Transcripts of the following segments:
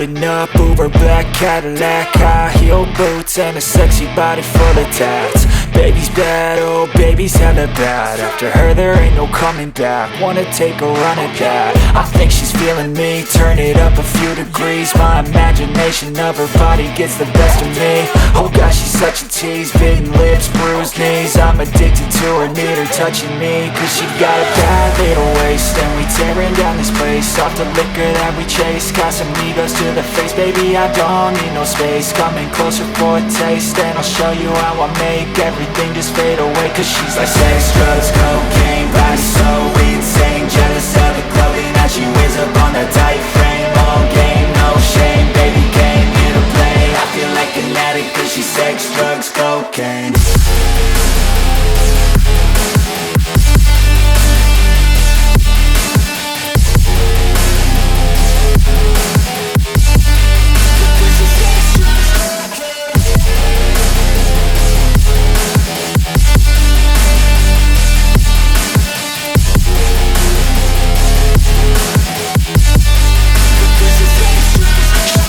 Pulling up, Uber black Cadillac, high heel boots and a sexy body full of tats. Baby's bad, oh baby's hella bad. After her there ain't no coming back. Wanna take a run at that. I think she's feeling me, turn it up a few degrees. My imagination of her body gets the best of me. Oh gosh, she's such a tease, bitten lips, bruised knees. I'm addicted to her, need her touching me. Cause she got a bad little waist, and we tearing down this place. Off the liquor that we chase, got some egos to the face. Baby, I don't need no space. Coming closer for a taste, and I'll show you how I make everything just fade away. Cause she's like sex, drugs, cocaine, body so insane. Jealous of the clothing that she wears up on that tight frame. All game, no shame, baby came here to play. I feel like an addict cause she's sex, drugs, cocaine.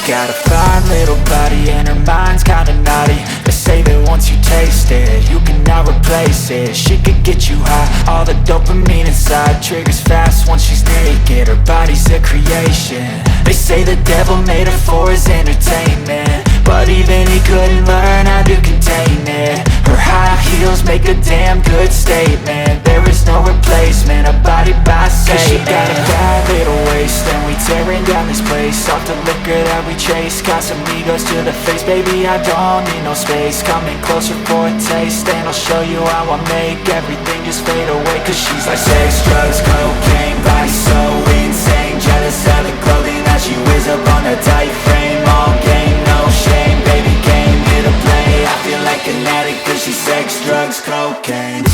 Got a fine little body and her mind's kinda naughty. They say that once you taste it, you cannot replace it. She could get you high, all the dopamine inside triggers fast once she's naked. Her body's a creation. They say the devil made her for his entertainment, but even he couldn't learn how to contain it. Her high heels make a damn good statement. There is no replacement, a body by Satan. Cause she got a bad little waist, and we tearing down this place. Off the liquor that we chase, got some egos to the face. Baby, I don't need no space. Coming closer for a taste, and I'll show you how I make everything just fade away. Cause she's like sex, drugs, cocaine, body so insane. Jealous of the clothing that she wears up on a tight frame. All game, no shame, baby came here to play. I feel like an addict cause she's sex, drugs, cocaine.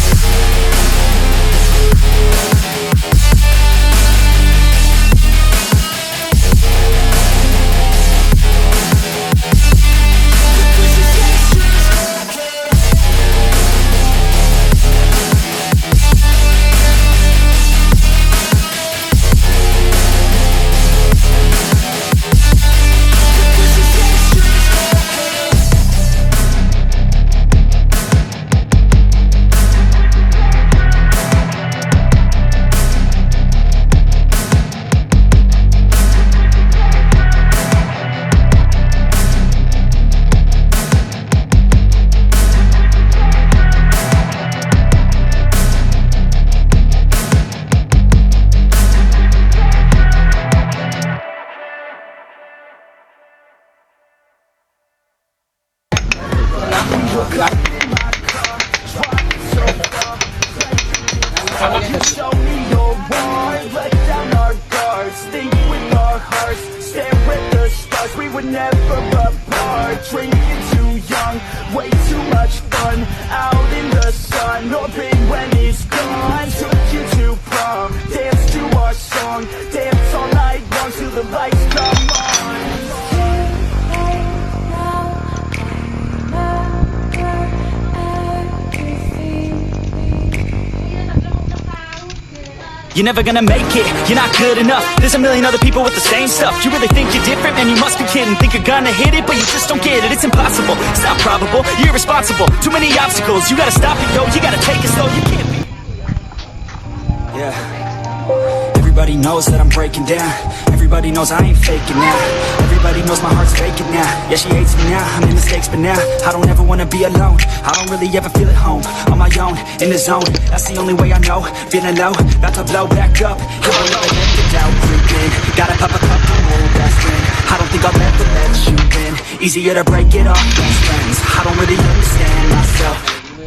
Show me your war, let down our guards, think with our hearts, stare at the stars. We were never apart, drinking too young, way too much fun, out in the sun, no pain when it's gone. Took you to prom, dance to our song, dance all night long till the lights come on. You're never gonna make it, you're not good enough. There's a million other people with the same stuff. You really think you're different? Man, you must be kidding. Think you're gonna hit it, but you just don't get it. It's impossible, it's not probable, you're irresponsible. Too many obstacles, you gotta stop it, yo. You gotta take it slow, you can't be. Yeah. Everybody knows that I'm breaking down. Everybody knows I ain't faking now. Everybody knows my heart's faking now. Yeah, she hates me now, I made mistakes, but now I don't ever wanna be alone. I don't really ever feel at home, on my own, in the zone. That's the only way I know, feeling low, about to blow back up. Here I never let the doubt creep in. Gotta pop a couple more aspirin. I don't think I'll ever let you in. Easier to break it off best friends. I don't really understand myself,